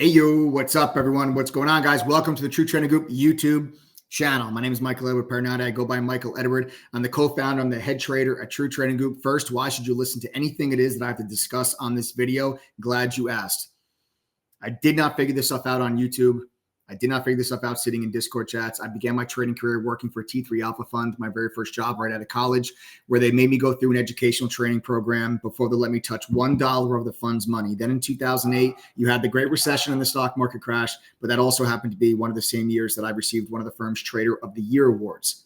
Hey, yo, what's up, everyone? What's going on, guys? Welcome to the True Trading Group YouTube channel. My name is Michael Edward Pernada. I go by Michael Edward. I'm the co-founder. I'm the head trader at True Trading Group. First, why should you listen to anything it is that I have to discuss on this video? Glad you asked. I did not figure this stuff out on YouTube. I did not figure this stuff out sitting in Discord chats. I began my trading career working for T3 Alpha Fund, my very first job right out of college, where they made me go through an educational training program before they let me touch $1 of the fund's money. Then in 2008, you had the Great Recession and the stock market crash, but that also happened to be one of the same years that I received one of the firm's Trader of the Year awards.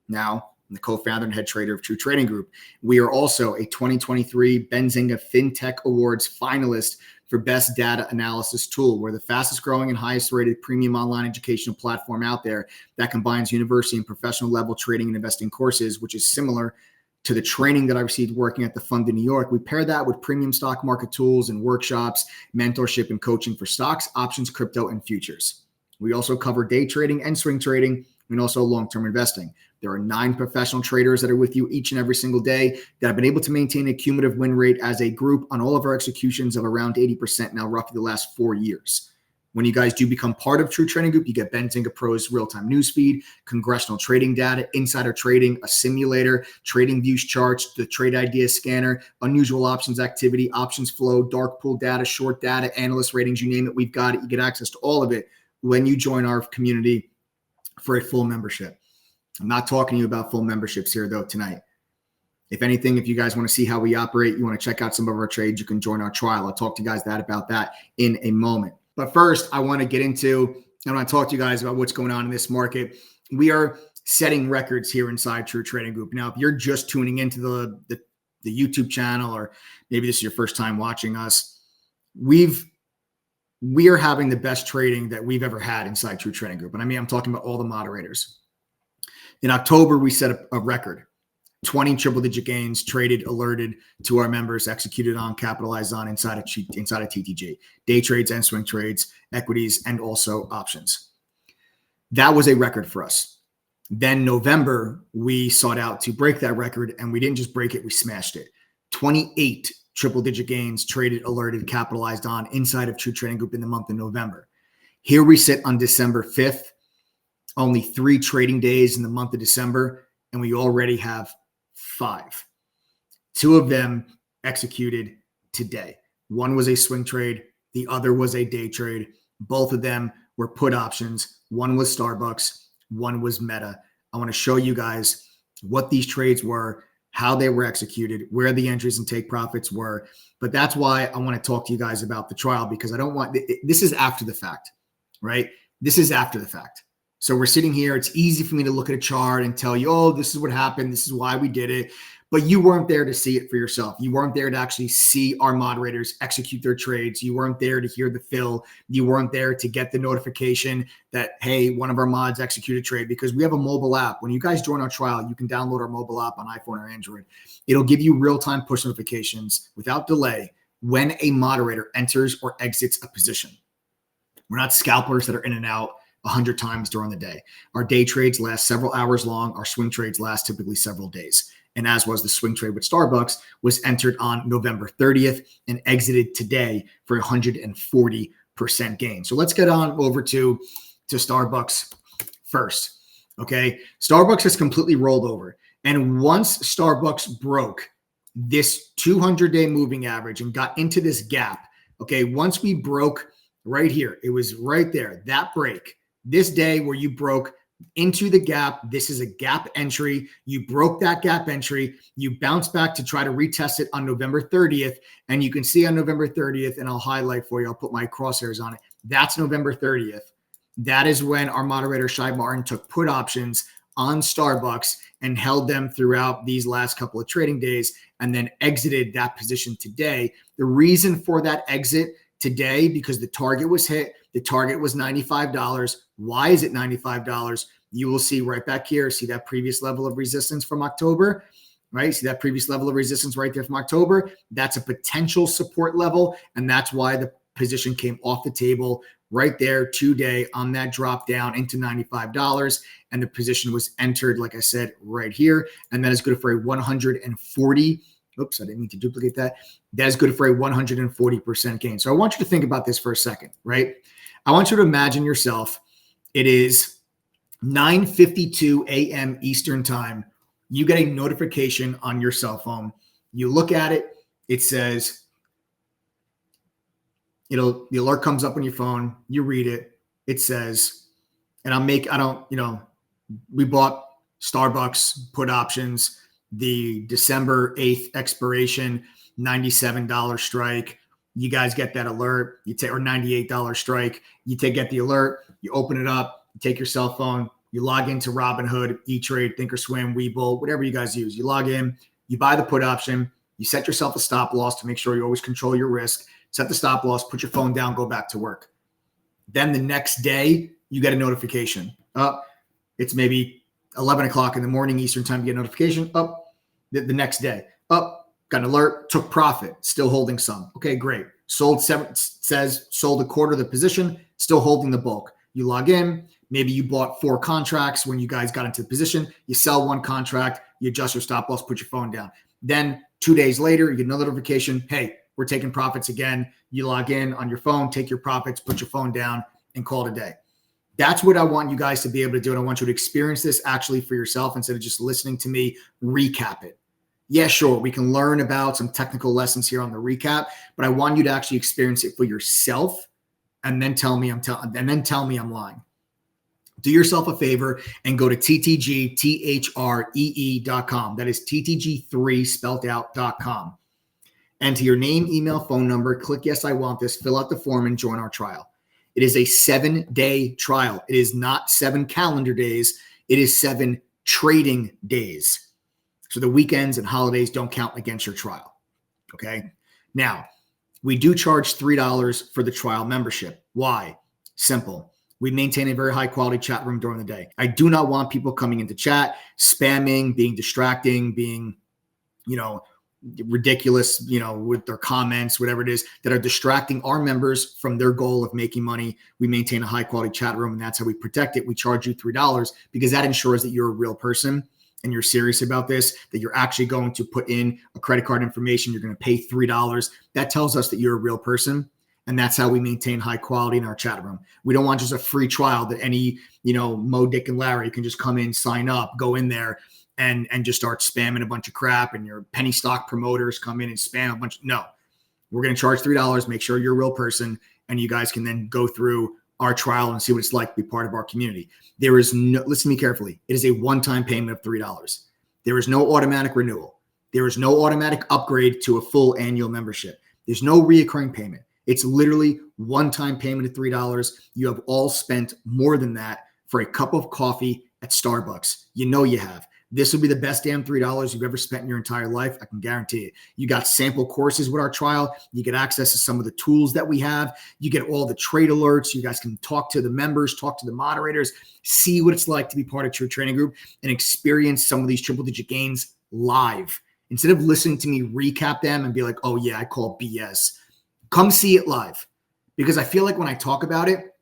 Now, I'm the co-founder and head trader of True Trading Group. We are also a 2023 Benzinga FinTech Awards finalist for Best Data Analysis Tool. We're the fastest growing and highest rated premium online educational platform out there that combines university and professional level trading and investing courses, which is similar to the training that I received working at the fund in New York. We pair that with premium stock market tools and workshops, mentorship and coaching for stocks, options, crypto, and futures. We also cover day trading and swing trading and also long-term investing. There are 9 professional traders that are with you each and every single day that have been able to maintain a cumulative win rate as a group on all of our executions of around 80% now, roughly the last 4 years. When you guys do become part of True Trading Group, you get Benzinga Pro's real-time newsfeed, congressional trading data, insider trading, a simulator, trading views charts, the trade idea scanner, unusual options activity, options flow, dark pool data, short data, analyst ratings, you name it, we've got it. You get access to all of it when you join our community for a full membership. I'm not talking to you about full memberships here, though, tonight. If anything, if you guys want to see how we operate, you want to check out some of our trades, you can join our trial. I'll talk to you guys about that in a moment. But first, I want to talk to you guys about what's going on in this market. We are setting records here inside True Trading Group. Now, if you're just tuning into the YouTube channel, or maybe this is your first time watching us, we are having the best trading that we've ever had inside True Trading Group. And I'm talking about all the moderators. In October, we set a record, 20 triple-digit gains, traded, alerted to our members, executed on, capitalized on inside of TTG, day trades and swing trades, equities, and also options. That was a record for us. Then November, we sought out to break that record, and we didn't just break it, we smashed it. 28 triple-digit gains, traded, alerted, capitalized on inside of True Trading Group in the month of November. Here we sit on December 5th. Only 3 trading days in the month of December, and we already have 5. 2 of them executed today. One was a swing trade. The other was a day trade. Both of them were put options. One was Starbucks. One was Meta. I want to show you guys what these trades were, how they were executed, where the entries and take profits were. But that's why I want to talk to you guys about the trial, because this is after the fact, right? This is after the fact. So we're sitting here. It's easy for me to look at a chart and tell you, oh, this is what happened. This is why we did it. But you weren't there to see it for yourself. You weren't there to actually see our moderators execute their trades. You weren't there to hear the fill. You weren't there to get the notification that, hey, one of our mods executed a trade, because we have a mobile app. When you guys join our trial, you can download our mobile app on iPhone or Android. It'll give you real-time push notifications without delay when a moderator enters or exits a position. We're not scalpers that are in and out 100 times during the day. Our day trades last several hours long. Our swing trades last typically several days. And as was the swing trade with Starbucks, was entered on November 30th and exited today for 140% gain. So let's get on over to Starbucks first. Okay. Starbucks has completely rolled over. And once Starbucks broke this 200-day moving average and got into this gap, okay, once we broke right here, it was right there, that break. This day where you broke into the gap, this is a gap entry. You broke that gap entry. You bounce back to try to retest it on November 30th. And you can see on November 30th, and I'll highlight for you, I'll put my crosshairs on it. That's November 30th. That is when our moderator, Shai Martin, took put options on Starbucks and held them throughout these last couple of trading days and then exited that position today. The reason for that exit today, because the target was hit. The target was $95. Why is it $95? You will see right back here. See that previous level of resistance from October, right? See that previous level of resistance right there from October? That's a potential support level, and that's why the position came off the table right there today on that drop down into $95. And the position was entered, like I said, right here. And that is good for a 140 Oops, I didn't mean to duplicate that. That is good for a 140% gain. So I want you to think about this for a second, right? I want you to imagine yourself. It is 9:52 a.m. Eastern time. You get a notification on your cell phone. You look at it. It says, the alert comes up on your phone. You read it. It says, and we bought Starbucks put options, the December 8th expiration, $97 strike. You guys get that alert. Or $98 strike. Get the alert. You open it up. You take your cell phone. You log into Robinhood, E-Trade, Thinkorswim, Webull, whatever you guys use. You log in. You buy the put option. You set yourself a stop loss to make sure you always control your risk. Set the stop loss. Put your phone down. Go back to work. Then the next day, you get a notification. It's maybe 11 o'clock in the morning Eastern time. You get a notification. The next day. Got an alert. Took profit. Still holding some. Okay, great. Sold a quarter of the position. Still holding the bulk. You log in. Maybe you bought 4 contracts when you guys got into the position. You sell 1 contract. You adjust your stop loss. Put your phone down. Then 2 days later, you get another notification. Hey, we're taking profits again. You log in on your phone. Take your profits. Put your phone down and call it a day. That's what I want you guys to be able to do. And I want you to experience this actually for yourself instead of just listening to me recap it. Yeah, sure. We can learn about some technical lessons here on the recap, but I want you to actually experience it for yourself and then tell me I'm lying. Do yourself a favor and go to ttgthree.com. That is ttg3 spelled out.com. Enter your name, email, phone number, click yes, I want this, fill out the form and join our trial. It is a 7-day trial. It is not 7 calendar days. It is 7 trading days. So the weekends and holidays don't count against your trial. Okay. Now, we do charge $3 for the trial membership. Why? Simple. We maintain a very high quality chat room during the day. I do not want people coming into chat, spamming, being distracting, being, ridiculous, with their comments, whatever it is, that are distracting our members from their goal of making money. We maintain a high quality chat room, and that's how we protect it. We charge you $3 because that ensures that you're a real person and you're serious about this, that you're actually going to put in a credit card information. You're going to pay $3. That tells us that you're a real person. And that's how we maintain high quality in our chat room. We don't want just a free trial that any, Mo, Dick, and Larry can just come in, sign up, go in there and just start spamming a bunch of crap, and your penny stock promoters come in and spam a bunch. No, we're going to charge $3, make sure you're a real person, and you guys can then go through our trial and see what it's like to be part of our community. There is no, listen to me carefully. It is a one-time payment of $3. There is no automatic renewal. There is no automatic upgrade to a full annual membership. There's no reoccurring payment. It's literally one-time payment of $3. You have all spent more than that for a cup of coffee at Starbucks. You have. This will be the best damn $3 you've ever spent in your entire life. I can guarantee it. You got sample courses with our trial. You get access to some of the tools that we have. You get all the trade alerts. You guys can talk to the members, talk to the moderators, see what it's like to be part of True Trading Group and experience some of these triple-digit gains live. Instead of listening to me recap them and be like, oh yeah, I call BS. Come see it live, because I feel like when I talk about it,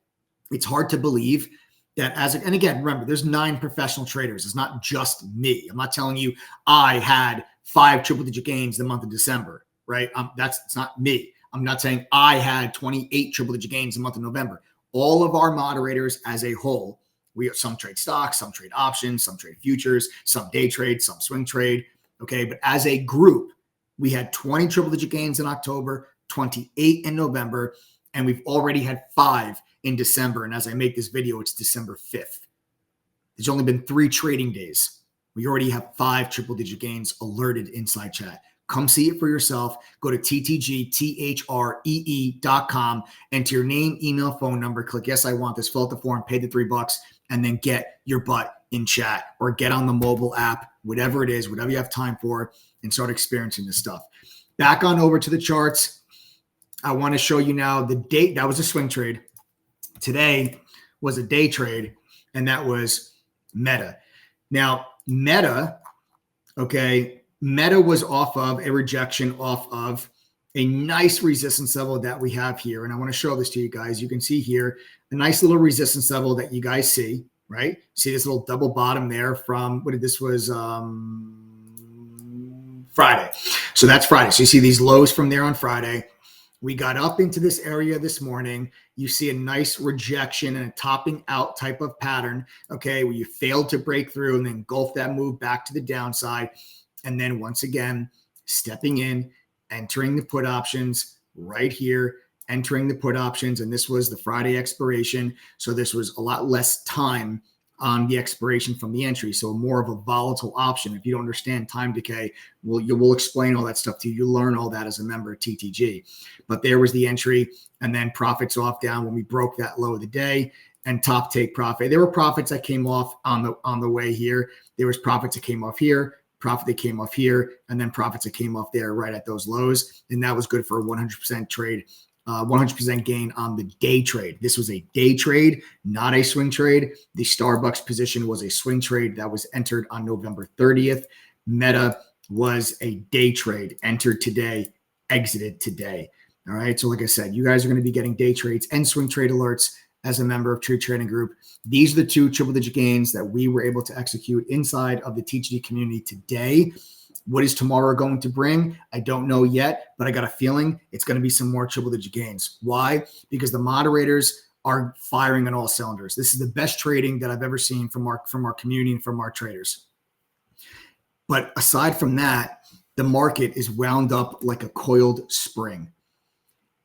it's hard to believe that and again, remember, there's 9 professional traders. It's not just me. I'm not telling you I had 5 triple-digit gains the month of December, right? It's not me. I'm not saying I had 28 triple-digit gains the month of November. All of our moderators as a whole, some trade stocks, some trade options, some trade futures, some day trade, some swing trade. Okay, but as a group, we had 20 triple-digit gains in October, 28 in November, and we've already had 5 in December. And as I make this video, it's December 5th. There's only been 3 trading days. We already have 5 triple-digit gains alerted inside chat. Come see it for yourself. Go to ttgthree.com, enter your name, email, phone number, click yes, I want this, fill out the form, pay the $3, and then get your butt in chat or get on the mobile app, whatever it is, whatever you have time for, and start experiencing this stuff. Back on over to the charts. I want to show you now the date. That was a swing trade. Today was a day trade, and that was Meta. Now, Meta was off of a rejection off of a nice resistance level that we have here. And I want to show this to you guys. You can see here a nice little resistance level that you guys see, right? See this little double bottom there from, this was Friday. So that's Friday. So you see these lows from there on Friday. We got up into this area this morning. You see a nice rejection and a topping out type of pattern, okay, where you failed to break through and then engulf that move back to the downside. And then once again, stepping in, entering the put options right here, entering the put options. And this was the Friday expiration. So this was a lot less time on the expiration from the entry. So more of a volatile option. If you don't understand time decay, we'll explain all that stuff to you. You'll learn all that as a member of TTG. But there was the entry, and then profits off down when we broke that low of the day, and top take profit. There were profits that came off on the way here. There was profits that came off here, profit that came off here, and then profits that came off there right at those lows. And that was good for a 100% trade. 100% gain on the day trade. This was a day trade, not a swing trade. The Starbucks position was a swing trade that was entered on November 30th. Meta was a day trade, entered today, exited today. All right. So like I said, you guys are going to be getting day trades and swing trade alerts as a member of True Trading Group. These are the two triple digit gains that we were able to execute inside of the TTG community today. What is tomorrow going to bring? I don't know yet, but I got a feeling it's going to be some more triple digit gains. Why? Because the moderators are firing on all cylinders. This is the best trading that I've ever seen from our community and from our traders. But aside from that, the market is wound up like a coiled spring.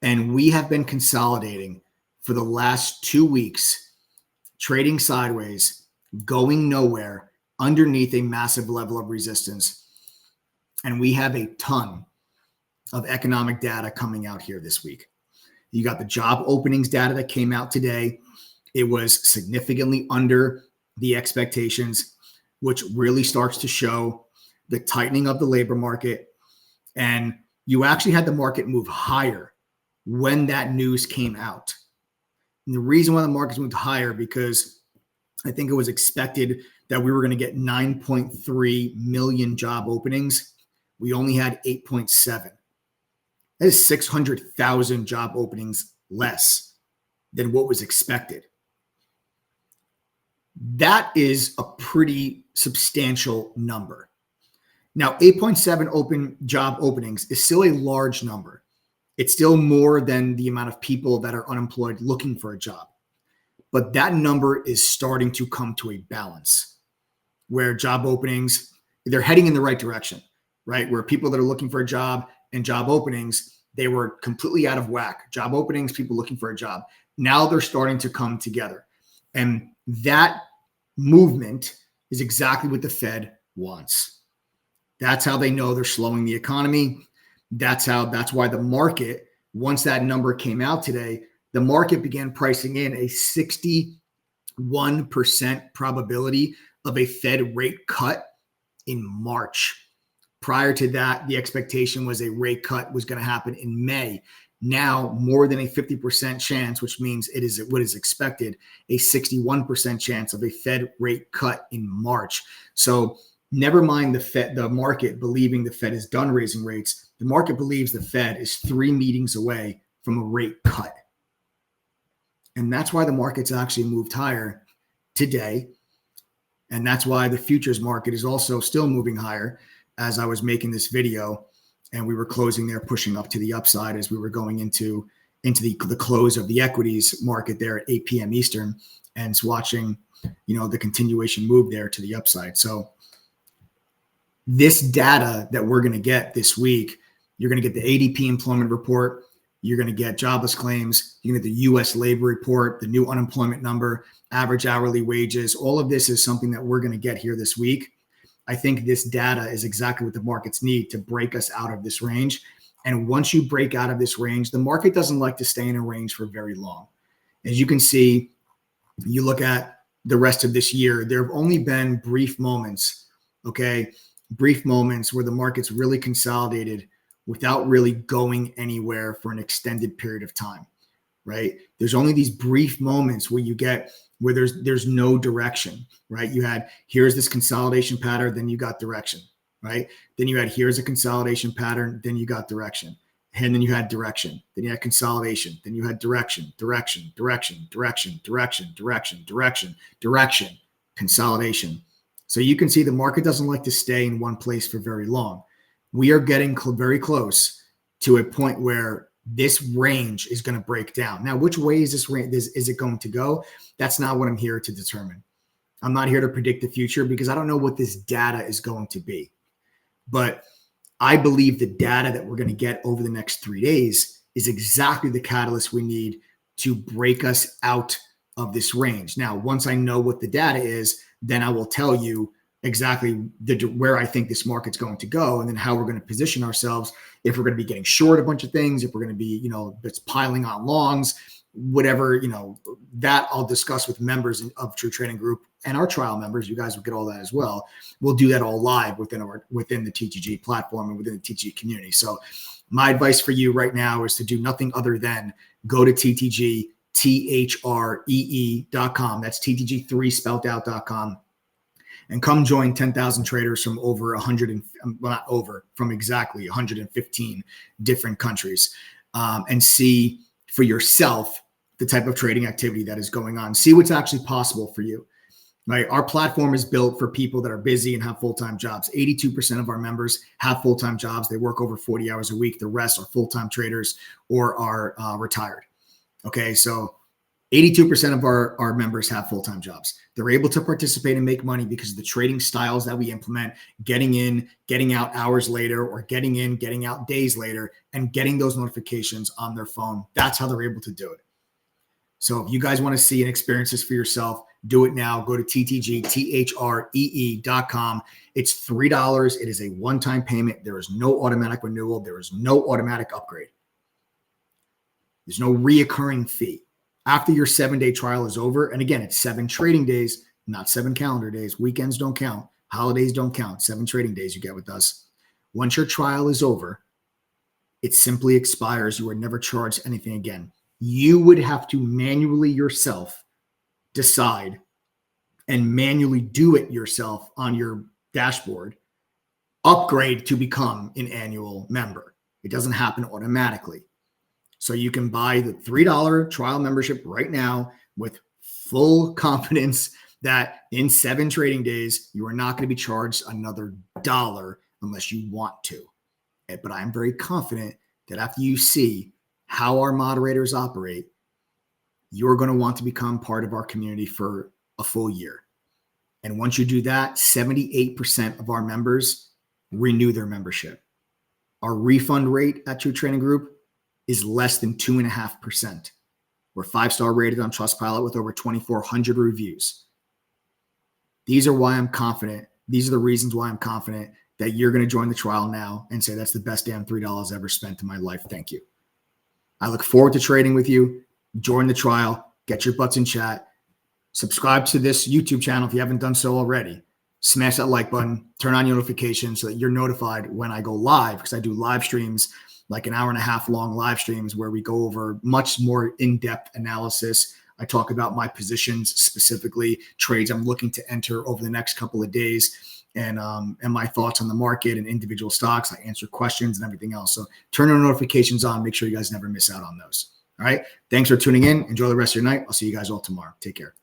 And we have been consolidating for the last 2 weeks, trading sideways, going nowhere, underneath a massive level of resistance. And we have a ton of economic data coming out here this week. You got the job openings data that came out today. It was significantly under the expectations, which really starts to show the tightening of the labor market. And you actually had the market move higher when that news came out. And the reason why the markets moved higher, because I think it was expected that we were going to get 9.3 million job openings. We only had 8.7. That is 600,000 job openings less than what was expected. That is a pretty substantial number. Now, 8.7 open job openings is still a large number. It's still more than the amount of people that are unemployed looking for a job. But that number is starting to come to a balance where job openings, they're heading in the right direction. Right? Where people that are looking for a job and job openings, they were completely out of whack. Job openings, people looking for a job. Now they're starting to come together. And that movement is exactly what the Fed wants. That's how they know they're slowing the economy. That's why the market, once that number came out today, the market began pricing in a 61% probability of a Fed rate cut in March. Prior to that, the expectation was a rate cut was going to happen in May. Now, more than a 50% chance, which means it is what is expected, a 61% chance of a Fed rate cut in March. So never mind the market believing the Fed is done raising rates. The market believes the Fed is 3 meetings away from a rate cut. And that's why the market's actually moved higher today. And that's why the futures market is also still moving higher. As I was making this video and we were closing there, pushing up to the upside as we were going into the close of the equities market there at 8 p.m. Eastern, and watching, the continuation move there to the upside. So this data that we're going to get this week, you're going to get the ADP employment report, you're going to get jobless claims, you're going to get the U.S. labor report, the new unemployment number, average hourly wages. All of this is something that we're going to get here this week. I think this data is exactly what the markets need to break us out of this range. And once you break out of this range, the market doesn't like to stay in a range for very long. As you can see, you look at the rest of this year, there have only been brief moments, brief moments where the market's really consolidated without really going anywhere for an extended period of time, right? There's only these brief moments where there's no direction, right? You had, here's this consolidation pattern, then you got direction, right? Then you had, here's a consolidation pattern, then you got direction. And then you had direction, then you had consolidation, then you had direction, consolidation. So you can see the market doesn't like to stay in one place for very long. we are getting very close to a point where this range is going to break down. Now, which way is this range? Is it going to go? That's not what I'm here to determine. I'm not here to predict the future because I don't know what this data is going to be. But I believe the data that we're going to get over the next 3 days is exactly the catalyst we need to break us out of this range. Now, once I know what the data is, then I will tell you exactly where I think this market's going to go, and then how we're going to position ourselves. If we're going to be getting short a bunch of things, if we're going to be, it's piling on longs, whatever, that I'll discuss with members of True Trading Group and our trial members. You guys will get all that as well. We'll do that all live within the TTG platform and within the TTG community. So my advice for you right now is to do nothing other than go to TTGTHREE.com. That's TTG3 spelled out.com. And come join 10,000 traders from from exactly 115 different countries, and see for yourself the type of trading activity that is going on. See what's actually possible for you. Right? Our platform is built for people that are busy and have full-time jobs. 82% of our members have full-time jobs. They work over 40 hours a week. The rest are full-time traders or are retired. Okay, so 82% of our members have full-time jobs. They're able to participate and make money because of the trading styles that we implement, getting in, getting out hours later, or getting in, getting out days later, and getting those notifications on their phone. That's how they're able to do it. So if you guys want to see and experience this for yourself, do it now. Go to TTGTHREE.com. It's $3. It is a one-time payment. There is no automatic renewal. There is no automatic upgrade. There's no reoccurring fee. After your 7-day trial is over, and again, it's 7 trading days, not 7 calendar days. Weekends don't count. Holidays don't count. 7 trading days you get with us. Once your trial is over, it simply expires. You are never charged anything again. You would have to manually yourself decide and manually do it yourself on your dashboard, upgrade to become an annual member. It doesn't happen automatically. So you can buy the $3 trial membership right now with full confidence that in 7 trading days, you are not going to be charged another $1 unless you want to. But I'm very confident that after you see how our moderators operate, you're going to want to become part of our community for a full year. And once you do that, 78% of our members renew their membership. Our refund rate at True Trading Group is less than 2.5%. We're 5-star rated on Trustpilot with over 2,400 reviews. These are why I'm confident. These are the reasons why I'm confident that you're going to join the trial now and say, that's the best damn $3 ever spent in my life. Thank you. I look forward to trading with you. Join the trial. Get your butts in chat. Subscribe to this YouTube channel if you haven't done so already. Smash that like button. Turn on notifications so that you're notified when I go live, because I do live streams, like an hour and a half long live streams where we go over much more in-depth analysis. I talk about my positions, specifically trades I'm looking to enter over the next couple of days, and my thoughts on the market and individual stocks. I answer questions and everything else. So turn your notifications on. Make sure you guys never miss out on those. All right. Thanks for tuning in. Enjoy the rest of your night. I'll see you guys all tomorrow. Take care.